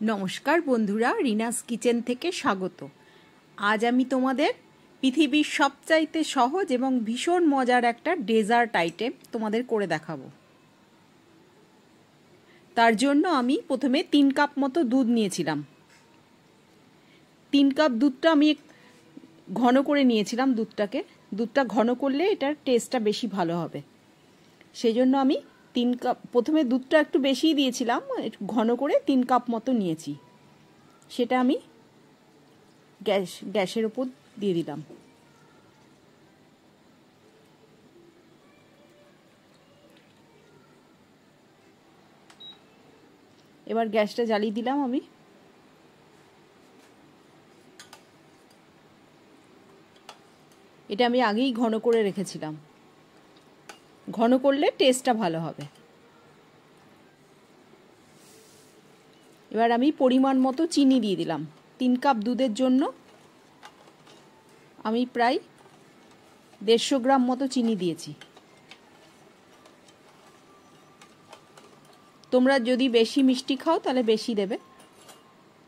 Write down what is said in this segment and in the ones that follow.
নমস্কার বন্ধুরা, রিনাস কিচেন থেকে স্বাগত। আজ আমি তোমাদের পৃথিবীর সবচাইতে সহজ এবং ভীষণ মজার একটা ডেজার্ট আইটেম তোমাদের করে দেখাবো। তার জন্য আমি প্রথমে 3 কাপ মতো দুধ নিয়েছিলাম। 3 কাপ দুধটা আমি ঘন করে নিয়েছিলাম। দুধটা ঘন করলে এটার টেস্টটা বেশি ভালো হবে। সেই জন্য আমি 3 কাপ, প্রথমে দুধটা একটু বেশিই দিয়েছিলাম, ঘন করে 3 কাপ মতো নিয়েছি। সেটা আমি গ্যাসের ওপর দিয়ে দিলাম। এবার গ্যাসটা জ্বালিয়ে দিলাম আমি। এটা আমি আগেই ঘন করে রেখেছিলাম। ঘন করলে টেস্টটা ভালো হবে। এবার আমি পরিমাণ মতো চিনি দিয়ে দিলাম। 3 কাপ দুধের জন্য আমি প্রায় 150 গ্রাম মতো চিনি দিয়েছি। তোমরা যদি বেশি মিষ্টি খাও তাহলে বেশি দেবে।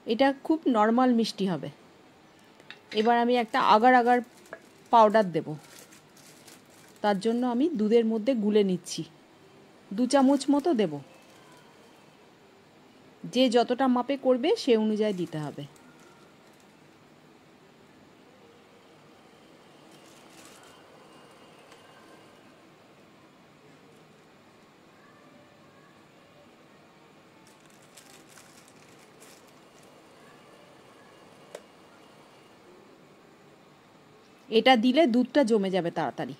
এটা খুব নর্মাল মিষ্টি হবে। এবার আমি একটা আগার আগার পাউডার দেব। তার জন্য আমি দুধের মধ্যে গুলে নিচ্ছি। 2 চামচ মতো দেব। যে যতটা মাপে করবে সে অনুযায়ী দিতে হবে। এটা দিলে দুধটা জমে যাবে তাড়াতাড়ি।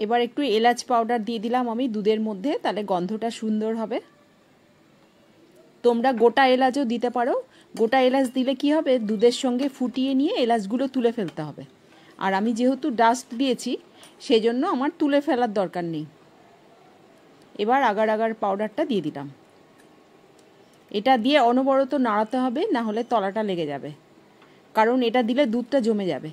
এবার একটু এলাচ পাউডার দিয়ে দিলাম আমি দুধের মধ্যে, তাহলে গন্ধটা সুন্দর হবে। তোমরা গোটা এলাচও দিতে পারো। গোটা এলাচ দিলে কি হবে, দুধের সঙ্গে ফুটিয়ে নিয়ে এলাচগুলো তুলে ফেলতে হবে। আর আমি যেহেতু ডাস্ট দিয়েছি সেই জন্য আমার তুলে ফেলার দরকার নেই। এবার আগার আগার পাউডারটা দিয়ে দিলাম। এটা দিয়ে অনবরত নাড়াতে হবে, না হলে তলাটা লেগে যাবে, কারণ এটা দিলে দুধটা জমে যাবে।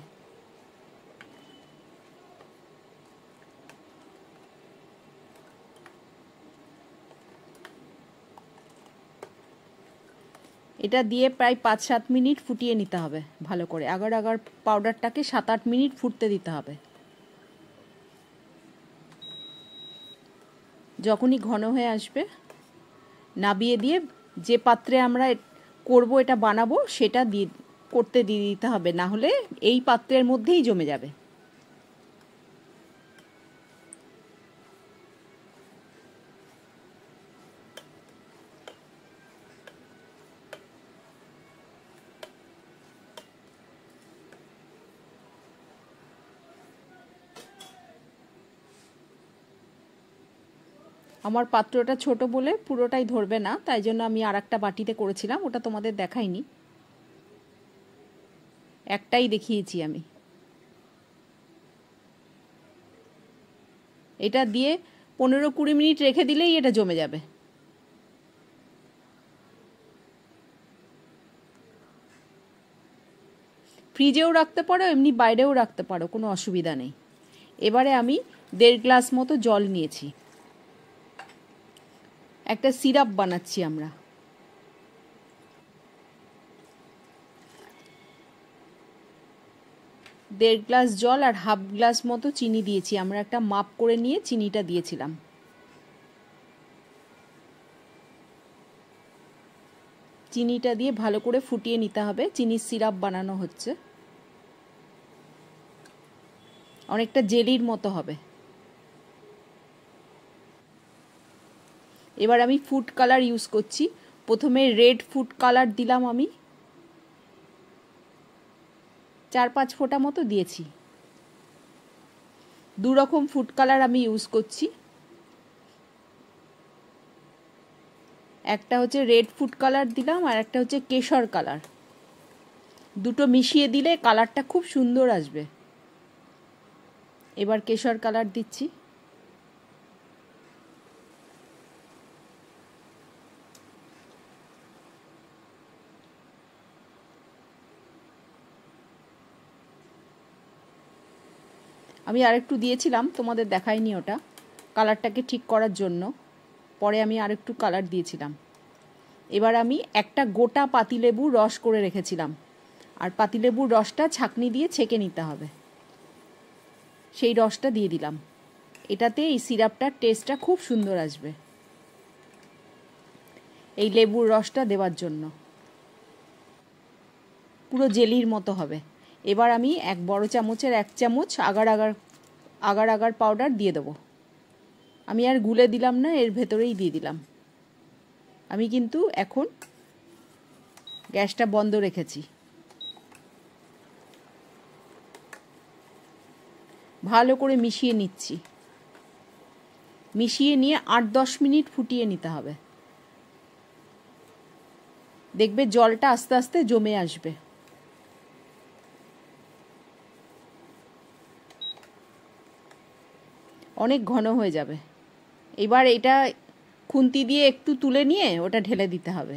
এটা দিয়ে প্রায় 5-7 মিনিট ফুটিয়ে নিতে হবে ভালো করে। আগার আগার পাউডারটাকে 7-8 মিনিট ফুটতে দিতে হবে। যখনই ঘন হয়ে আসবে নাবিয়ে দিয়ে যে পাত্রে আমরা এটা বানাবো সেটা করতে দিয়ে দিতে হবে, না হলে এই পাত্রের মধ্যেই জমে যাবে। আমার পাত্রটা ছোট বলে পুরোটাই ধরবে না, তাই জন্য আমি আরেকটা বাটিতে করেছিলাম, ওটা তোমাদের দেখাইনি, একটাই দেখিয়েছি আমি। এটা দিয়ে 15-20 মিনিট রেখে দিলেই এটা জমে যাবে। ফ্রিজেও রাখতে পারো, এমনি বাইরেও রাখতে পারো, কোনো অসুবিধা নেই। এবারে আমি 1.5 গ্লাস মতো জল নিয়েছি। একটা সিরাপ বানাচ্ছি আমরা। দেড় গ্লাস জল আর হাফ গ্লাস মতো চিনি দিয়েছি। আমরা একটা মাপ করে নিয়ে চিনিটা দিয়েছিলাম। চিনিটা দিয়ে ভালো করে ফুটিয়ে নিতে হবে। চিনির সিরাপ বানানো হচ্ছে, অনেকটা জেলির মতো হবে। এবার আমি ফুড কালার ইউজ করছি। প্রথমে রেড ফুড কালার দিলাম আমি 4-5 ফোঁটা মতো দিয়েছি। 2 রকম ফুড কালার আমি ইউজ করছি। একটা হচ্ছে রেড ফুড কালার দিলাম, আর একটা হচ্ছে কেশর কালার। দুটো মিশিয়ে দিলে কালারটা খুব সুন্দর আসবে। এবার কেশর কালার দিচ্ছি। আমি আরেকটু দিয়েছিলাম, তোমাদের দেখাইনি ওটা। কালারটাকে ঠিক করার জন্য। পরে আমি আর একটু কালার দিয়েছিলাম। এবার আমি একটা গোটা পাতিলেবুর রস করে রেখেছিলাম, আর পাতিলেবুর রসটা ছাঁকনি দিয়ে ছেঁকে নিতে হবে, সেই রসটা দিয়ে দিলাম। এটাতে এই সিরাপটার টেস্টটা খুব সুন্দর আসবে এই লেবুর রসটা দেওয়ার জন্য, পুরো জেলির মতো হবে। এবার আমি এক বড় চামচের 1 চামচ আগার আগার পাউডার দিয়ে দেবো। আমি আর গুলে দিলাম না, এর ভেতরেই দিয়ে দিলাম। আমি কিন্তু এখন গ্যাসটা বন্ধ রেখেছি। ভালো করে মিশিয়ে নিচ্ছি। মিশিয়ে নিয়ে 8-10 মিনিট ফুটিয়ে নিতে হবে। দেখবে জলটা আস্তে আস্তে জমে আসবে। অনেক ঘন হয়ে যাবে। এবার এটা খুন্তি দিয়ে একটু তুলে নিয়ে ওটা ঢেলে দিতে হবে।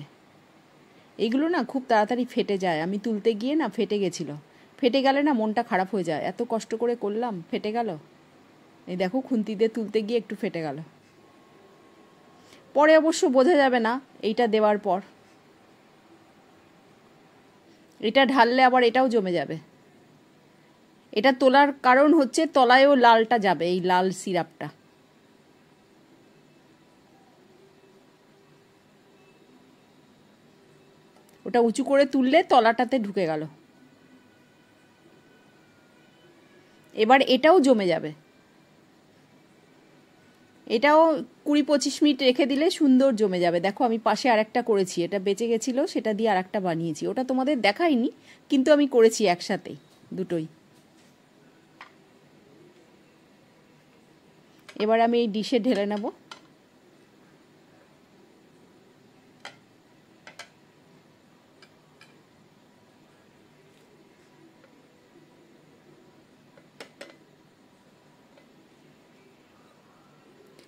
এগুলো না খুব তাড়াতাড়ি ফেটে যায়। আমি তুলতে গিয়ে না ফেটে গেছিলো। ফেটে গেলে না মনটা খারাপ হয়ে যায়, এত কষ্ট করে করলাম ফেটে গেল। এই দেখো খুন্তি দিয়ে তুলতে গিয়ে একটু ফেটে গেল। পরে অবশ্য বোঝা যাবে না এইটা দেওয়ার পর। এটা ঢাললে আবার এটাও জমে যাবে। এটা তোলার কারণ হচ্ছে তলায়ও লালটা যাবে, এই লাল সিরাপটা। ওটা উঁচু করে তুললে তলাটাতে ঢুকে গেল। এবার এটাও জমে যাবে। এটাও 20-25 মিনিট রেখে দিলে সুন্দর জমে যাবে। দেখো আমি পাশে আরেকটা করেছি, এটা বেঁচে গেছিলো, সেটা দিয়ে আরেকটা বানিয়েছি। ওটা তোমাদের দেখাইনি, কিন্তু আমি করেছি একসাথেই দুটোই। এবার আমি এই ডিশে ঢেলে নেব।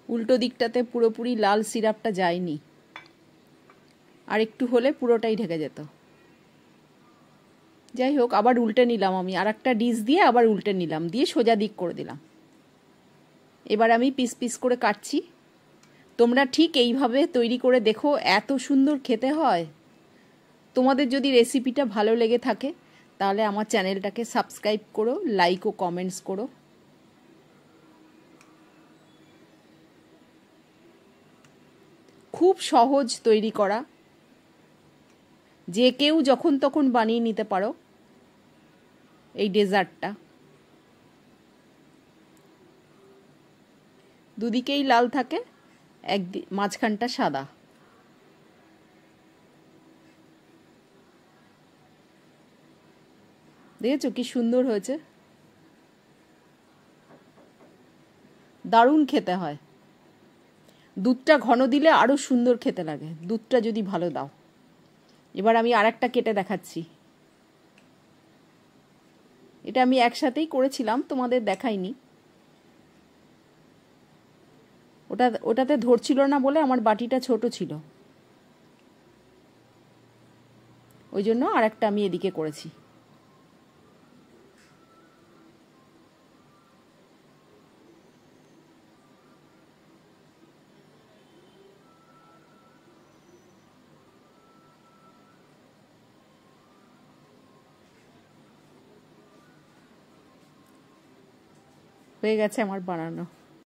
উল্টো দিকটাতে পুরোপুরি লাল সিরাপটা যায়নি, আর একটু হলে পুরোটাই ঢেকে যেত। যাই হোক, আবার উল্টে নিলাম। আমি আর একটা ডিশ দিয়ে আবার উল্টে নিলাম, দিয়ে সোজা দিক করে দিলাম। এবার আমি পিস পিস করে কাটছি। তোমরা ঠিক এইভাবে তৈরি করে দেখো, এত সুন্দর খেতে হয়। তোমাদের যদি রেসিপিটা ভালো লেগে থাকে তাহলে আমার চ্যানেলটাকে সাবস্ক্রাইব করো, লাইক ও কমেন্টস করো। খুব সহজ তৈরি করা, যে কেউ যখন তখন বানিয়ে নিতে পারো এই ডেজার্টটা। দুদিকেই লাল থাকে, মাঝখানটা সাদা। দেখেছো কি সুন্দর হয়েছে? দারুণ খেতে হয়। দুধটা ঘন দিলে আরো সুন্দর খেতে লাগে, দুধটা যদি ভালো দাও। এবার আমি আরেকটা কেটে দেখাচ্ছি। এটা আমি একসাথেই করেছিলাম, তোমাদের দেখাইনি। ওটাতে ধরছিল না বলে আমার বাটিটা ছোট ছিল, ওই জন্য আরেকটা আমি এদিকে করেছি। হয়ে গেছে আমার বানানো।